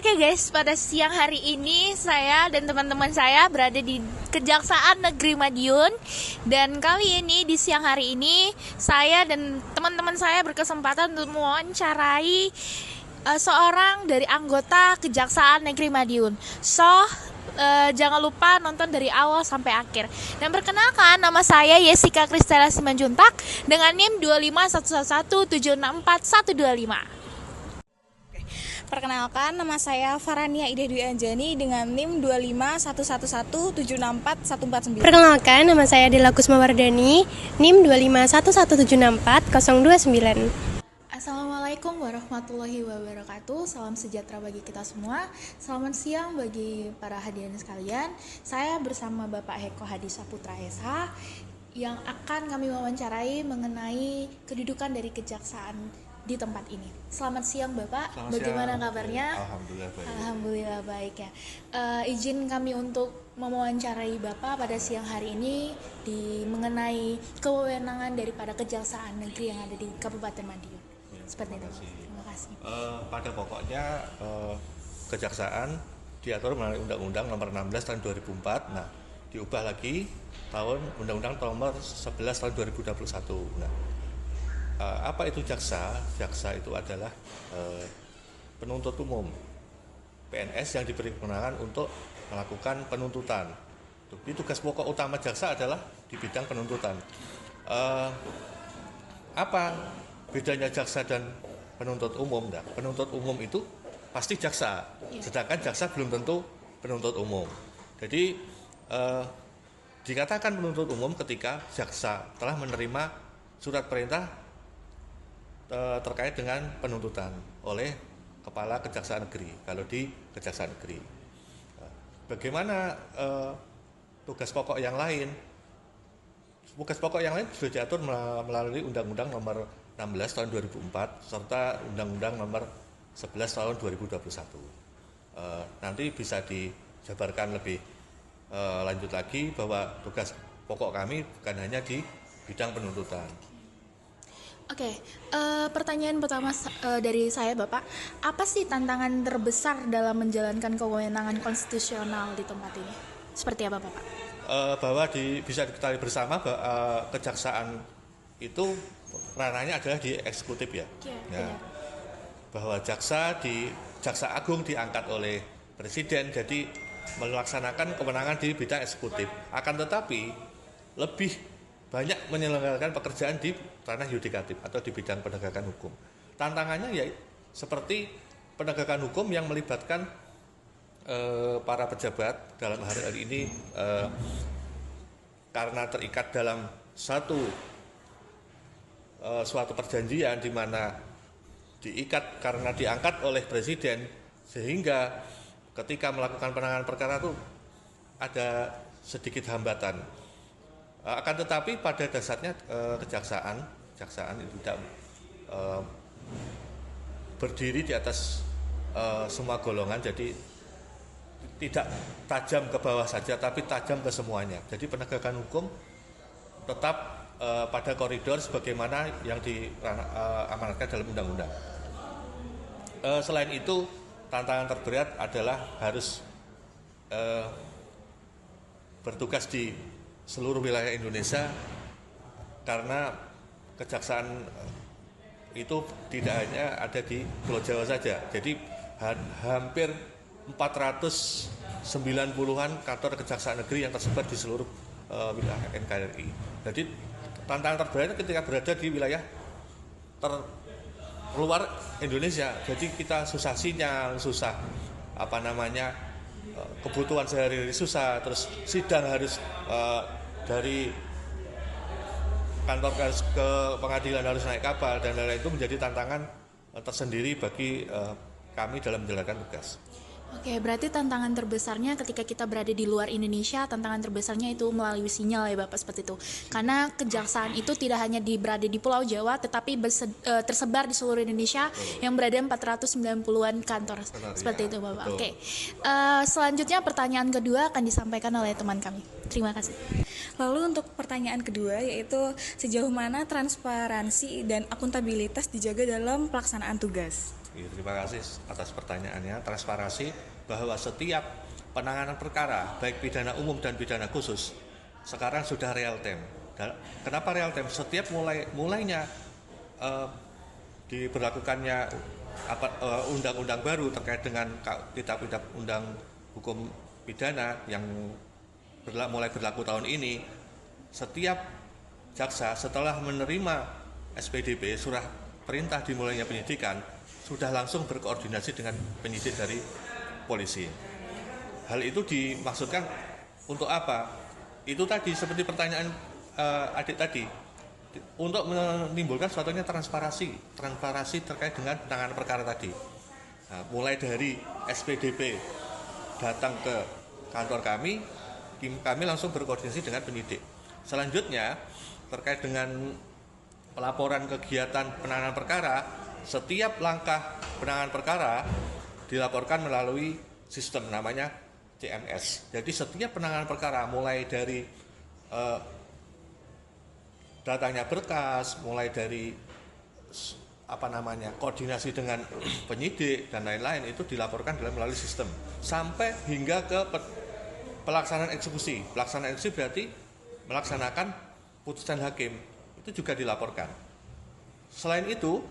Oke guys, pada siang hari ini saya dan teman-teman saya berada di Kejaksaan Negeri Madiun. Dan kali ini di siang hari ini saya dan teman-teman saya berkesempatan untuk mewawancarai seorang dari anggota Kejaksaan Negeri Madiun. Jangan lupa nonton dari awal sampai akhir. Dan perkenalkan, nama saya Yesika Kristela Simanjuntak dengan NIM 25117641125. Perkenalkan, nama saya Farania Ida Dwi Anjani dengan NIM 25117641449. Perkenalkan, nama saya Dela Kusma Wardani, NIM 25117640029. Assalamualaikum warahmatullahi wabarakatuh. Salam sejahtera bagi kita semua. Selamat siang bagi para hadirin sekalian. Saya bersama Bapak Heko Hadi Saputra SH yang akan kami wawancarai mengenai kedudukan dari kejaksaan di tempat ini. Selamat siang Bapak. Bagaimana kabarnya? Alhamdulillah baik. Alhamdulillah baik ya. Izin kami untuk mewawancarai Bapak pada siang hari ini mengenai kewenangan daripada Kejaksaan Negeri yang ada di Kabupaten Madiun. Seperti itu. Terima kasih. Pada pokoknya kejaksaan diatur melalui Undang-Undang Nomor 16 Tahun 2004. Nah, diubah lagi Undang-Undang Nomor 11 Tahun 2021. Nah, apa itu jaksa? Jaksa itu adalah penuntut umum, PNS yang diberi kewenangan untuk melakukan penuntutan. Jadi tugas pokok utama jaksa adalah di bidang penuntutan. Apa bedanya jaksa dan penuntut umum? Nah, penuntut umum itu pasti jaksa, sedangkan jaksa belum tentu penuntut umum. Jadi dikatakan penuntut umum ketika jaksa telah menerima surat perintah terkait dengan penuntutan oleh Kepala Kejaksaan Negeri, kalau di Kejaksaan Negeri. Bagaimana tugas pokok yang lain? Tugas pokok yang lain sudah diatur melalui Undang-Undang Nomor 16 Tahun 2004 serta Undang-Undang Nomor 11 Tahun 2021. Nanti bisa dijabarkan lebih lanjut lagi bahwa tugas pokok kami bukan hanya di bidang penuntutan. Oke, pertanyaan pertama dari saya Bapak, apa sih tantangan terbesar dalam menjalankan kewenangan konstitusional di tempat ini? Seperti apa Bapak? Bahwa bisa diketahui bersama bahwa kejaksaan itu ranahnya adalah di eksekutif ya. Ya. Bahwa jaksa Agung diangkat oleh Presiden, jadi melaksanakan kewenangan di bidang eksekutif. Akan tetapi lebih banyak menyelenggarakan pekerjaan di ranah yudikatif atau di bidang penegakan hukum. Tantangannya ya seperti penegakan hukum yang melibatkan para pejabat dalam hari ini karena terikat dalam suatu perjanjian di mana diikat karena diangkat oleh Presiden, sehingga ketika melakukan penanganan perkara itu ada sedikit hambatan. Akan tetapi pada dasarnya kejaksaan itu tidak berdiri di atas semua golongan, jadi tidak tajam ke bawah saja tapi tajam ke semuanya. Jadi penegakan hukum tetap pada koridor sebagaimana yang diamanatkan dalam undang-undang. Selain itu, tantangan terberat adalah harus bertugas di seluruh wilayah Indonesia, karena kejaksaan itu tidak hanya ada di Pulau Jawa saja. Jadi hampir 490-an kantor kejaksaan negeri yang tersebar di seluruh wilayah NKRI. Jadi tantangan terberat ketika berada di wilayah terluar Indonesia. Jadi kita susah sinyal, susah kebutuhan sehari-hari susah, terus sidang harus dari kantor ke pengadilan harus naik kapal, dan lain-lain. Itu menjadi tantangan tersendiri bagi kami dalam menjalankan tugas. Oke, berarti tantangan terbesarnya ketika kita berada di luar Indonesia, tantangan terbesarnya itu melalui sinyal ya Bapak, seperti itu. Karena kejaksaan itu tidak hanya berada di Pulau Jawa, tetapi tersebar di seluruh Indonesia yang berada 490-an kantor. Seperti itu Bapak. Betul. Oke. Selanjutnya pertanyaan kedua akan disampaikan oleh teman kami. Terima kasih. Lalu untuk pertanyaan kedua, yaitu sejauh mana transparansi dan akuntabilitas dijaga dalam pelaksanaan tugas? Ya, terima kasih atas pertanyaannya. Transparansi bahwa setiap penanganan perkara baik pidana umum dan pidana khusus sekarang sudah real time. Kenapa real time? Setiap mulainya diberlakukannya undang-undang baru terkait dengan kitab-kitab undang hukum pidana yang mulai berlaku tahun ini, setiap jaksa setelah menerima SPDP surat perintah dimulainya penyidikan sudah langsung berkoordinasi dengan penyidik dari polisi. Hal itu dimaksudkan untuk apa? Itu tadi seperti pertanyaan adik tadi, untuk menimbulkan suatunya transparansi terkait dengan penanganan perkara tadi. Nah, mulai dari SPDP datang ke kantor kami langsung berkoordinasi dengan penyidik. Selanjutnya terkait dengan pelaporan kegiatan penanganan perkara, setiap langkah penanganan perkara dilaporkan melalui sistem namanya CMS. Jadi setiap penanganan perkara mulai dari datanya berkas, mulai dari koordinasi dengan penyidik dan lain-lain itu dilaporkan melalui sistem sampai hingga ke pelaksanaan eksekusi. Pelaksanaan eksekusi berarti melaksanakan putusan hakim, itu juga dilaporkan. Selain itu,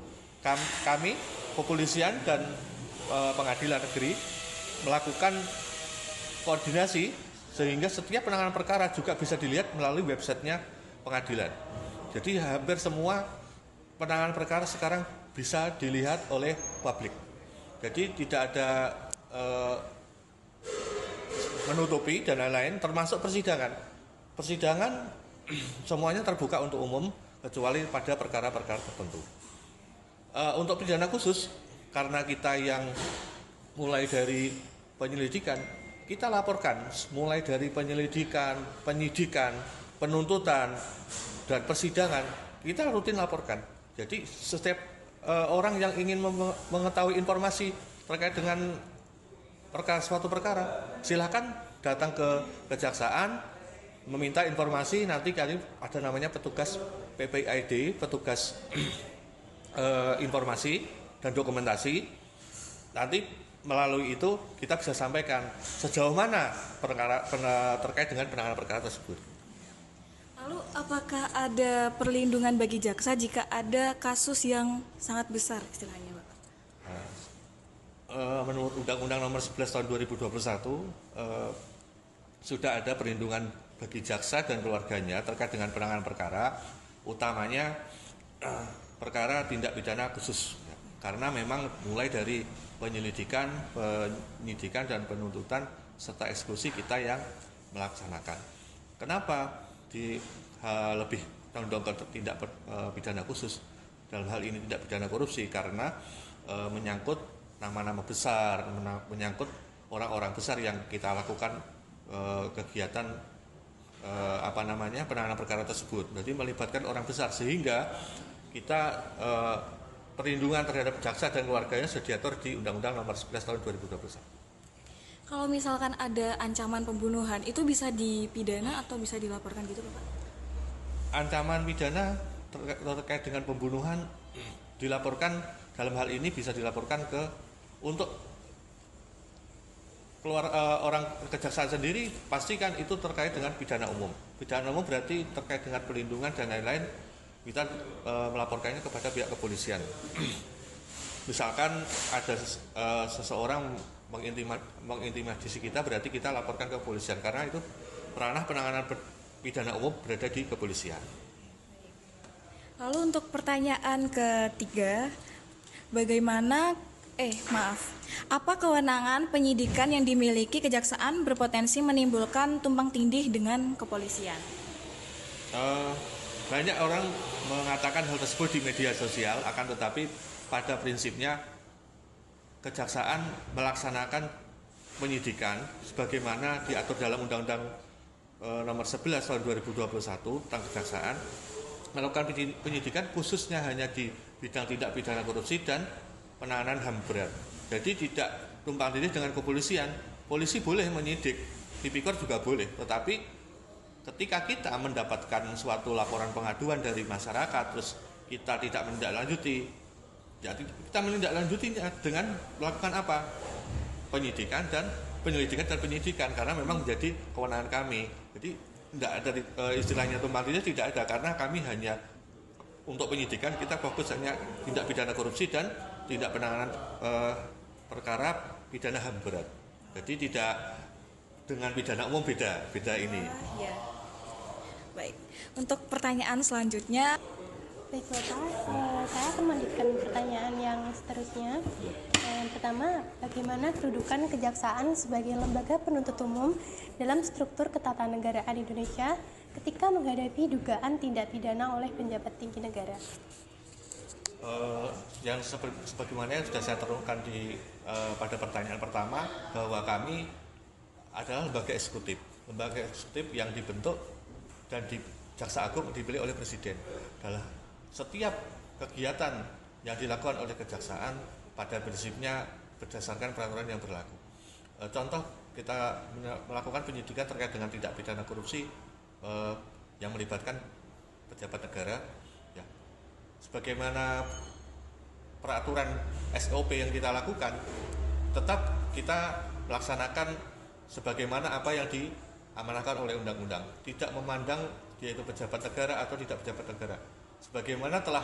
kami kepolisian dan pengadilan negeri melakukan koordinasi sehingga setiap penanganan perkara juga bisa dilihat melalui websitenya pengadilan. Jadi hampir semua penanganan perkara sekarang bisa dilihat oleh publik. Jadi tidak ada menutupi dan lain-lain, termasuk persidangan. Persidangan semuanya terbuka untuk umum kecuali pada perkara-perkara tertentu. Untuk pidana khusus, karena kita yang mulai dari penyelidikan, kita laporkan mulai dari penyelidikan, penyidikan, penuntutan, dan persidangan, kita rutin laporkan. Jadi setiap orang yang ingin mengetahui informasi terkait dengan suatu perkara, silakan datang ke kejaksaan, meminta informasi. Nanti kali ada namanya petugas PPID, petugas informasi dan dokumentasi. Nanti melalui itu kita bisa sampaikan sejauh mana perkara terkait dengan penanganan perkara tersebut. Lalu apakah ada perlindungan bagi jaksa jika ada kasus yang sangat besar istilahnya, Pak? Menurut Undang-Undang Nomor 11 Tahun 2021 sudah ada perlindungan bagi jaksa dan keluarganya terkait dengan penanganan perkara, utamanya perkara tindak pidana khusus. Karena memang mulai dari penyelidikan, penyidikan dan penuntutan serta eksekusi kita yang melaksanakan. Kenapa lebih undang-undang tindak pidana khusus dalam hal ini tindak pidana korupsi? Karena menyangkut nama-nama besar, menyangkut orang-orang besar yang kita lakukan kegiatan penanganan perkara tersebut. Jadi melibatkan orang besar sehingga kita perlindungan terhadap jaksa dan keluarganya sudah diatur di Undang-Undang Nomor 11 Tahun 2021. Kalau misalkan ada ancaman pembunuhan, itu bisa dipidana atau bisa dilaporkan gitu, Pak? Ancaman pidana terkait dengan pembunuhan dilaporkan, dalam hal ini bisa dilaporkan untuk orang kejaksaan sendiri, pastikan itu terkait dengan pidana umum. Pidana umum berarti terkait dengan pelindungan dan lain-lain, kita melaporkannya kepada pihak kepolisian. Misalkan ada seseorang mengintimidasi kita, berarti kita laporkan ke kepolisian karena itu ranah penanganan pidana umum berada di kepolisian. Lalu untuk pertanyaan ketiga, apa kewenangan penyidikan yang dimiliki kejaksaan berpotensi menimbulkan tumpang tindih dengan kepolisian? Banyak orang mengatakan hal tersebut di media sosial, akan tetapi pada prinsipnya kejaksaan melaksanakan penyidikan sebagaimana diatur dalam Undang-Undang Nomor 11 Tahun 2021 tentang kejaksaan, melakukan penyidikan khususnya hanya di bidang tindak pidana korupsi dan penanganan HAM berat. Jadi tidak tumpang tindih dengan kepolisian. Polisi boleh menyidik, tipikor juga boleh, tetapi ketika kita mendapatkan suatu laporan pengaduan dari masyarakat terus kita tidak menindaklanjuti, Jadi kita menindaklanjutinya dengan melakukan apa? Penyelidikan dan penyidikan karena memang menjadi kewenangan kami. Jadi tidak ada istilahnya tumpang tindih, tidak ada, karena kami hanya untuk penyidikan kita fokus hanya tindak pidana korupsi dan tindak penanganan perkara pidana HAM berat. Jadi tidak dengan pidana umum, beda ini. Ya. Baik. Untuk pertanyaan selanjutnya, Baik Bapak, saya akan melanjutkan pertanyaan yang seterusnya. Yang pertama, bagaimana kedudukan kejaksaan sebagai lembaga penuntut umum dalam struktur ketatanegaraan Indonesia ketika menghadapi dugaan tindak pidana oleh penjabat tinggi negara? Yang sebagaimana yang sudah saya terangkan pada pertanyaan pertama, bahwa kami adalah lembaga eksekutif yang dibentuk dan di Jaksa Agung dipilih oleh Presiden. Dalam setiap kegiatan yang dilakukan oleh kejaksaan pada prinsipnya berdasarkan peraturan yang berlaku. Contoh, kita melakukan penyidikan terkait dengan tindak pidana korupsi yang melibatkan pejabat negara, ya. Sebagaimana peraturan SOP yang kita lakukan, tetap kita melaksanakan sebagaimana apa yang diamanahkan oleh undang-undang, tidak memandang dia itu pejabat negara atau tidak pejabat negara. Sebagaimana telah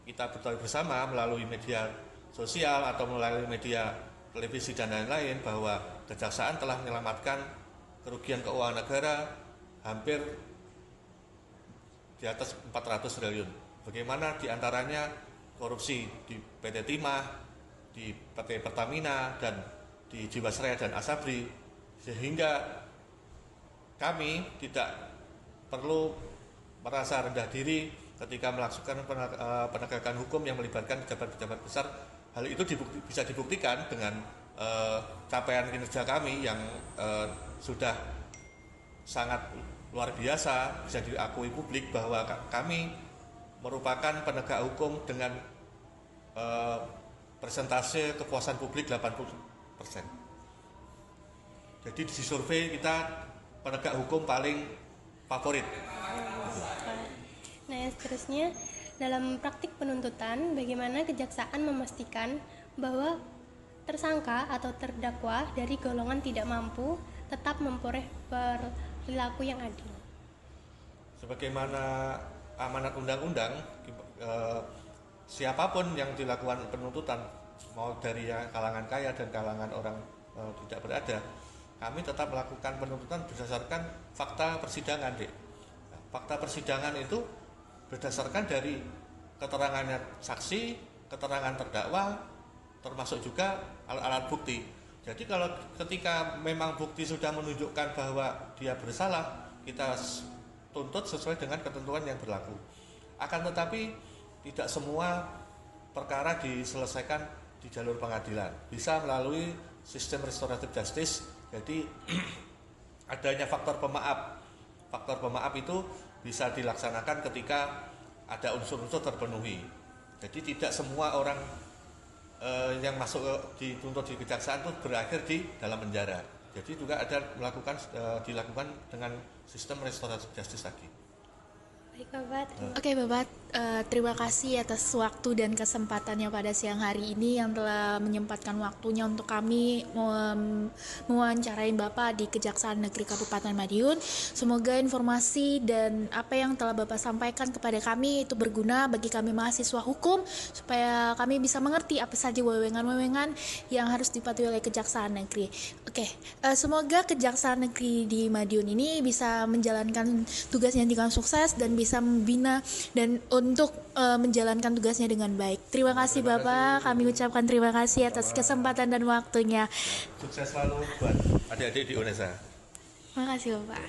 kita ketahui bersama melalui media sosial atau melalui media televisi dan lain-lain, bahwa kejaksaan telah menyelamatkan kerugian keuangan negara hampir di atas 400 triliun. Bagaimana diantaranya korupsi di PT Timah, di PT Pertamina, dan di Jiwasraya dan Asabri, sehingga kami tidak perlu merasa rendah diri ketika melakukan penegakan hukum yang melibatkan pejabat-pejabat besar. Hal itu bisa dibuktikan dengan capaian kinerja kami yang sudah sangat luar biasa, bisa diakui publik bahwa kami merupakan penegak hukum dengan persentase kepuasan publik 80%. Jadi di survei kita penegak hukum paling favorit. Nah, yang seterusnya, dalam praktik penuntutan, bagaimana kejaksaan memastikan bahwa tersangka atau terdakwa dari golongan tidak mampu tetap memperoleh perilaku yang adil? Sebagaimana amanat undang-undang, siapapun yang dilakukan penuntutan, mau dari kalangan kaya dan kalangan orang tidak berada, kami tetap melakukan penuntutan berdasarkan fakta persidangan, Dek. Nah, fakta persidangan itu berdasarkan dari keterangannya saksi, keterangan terdakwa, termasuk juga alat-alat bukti. Jadi kalau ketika memang bukti sudah menunjukkan bahwa dia bersalah, kita tuntut sesuai dengan ketentuan yang berlaku. Akan tetapi tidak semua perkara diselesaikan di jalur pengadilan, bisa melalui sistem restoratif justice. Jadi adanya faktor pemaaf. Faktor pemaaf itu bisa dilaksanakan ketika ada unsur-unsur terpenuhi. Jadi tidak semua orang yang masuk dituntut di kejaksaan itu berakhir di dalam penjara. Jadi juga ada dilakukan dengan sistem restoratif justice lagi. Baik Bapak, Oke Bapak, terima kasih atas waktu dan kesempatannya pada siang hari ini yang telah menyempatkan waktunya untuk kami mewawancarain Bapak di Kejaksaan Negeri Kabupaten Madiun. Semoga informasi dan apa yang telah Bapak sampaikan kepada kami itu berguna bagi kami mahasiswa hukum, supaya kami bisa mengerti apa saja wewengan-wewengan yang harus dipatuhi oleh Kejaksaan Negeri. Oke, semoga Kejaksaan Negeri di Madiun ini bisa menjalankan tugasnya dengan sukses dan bisa membina dan untuk menjalankan tugasnya dengan baik. Terima kasih Bapak, kami ucapkan terima kasih atas kesempatan dan waktunya. Sukses selalu buat adik-adik di UNESA. Terima kasih Bapak.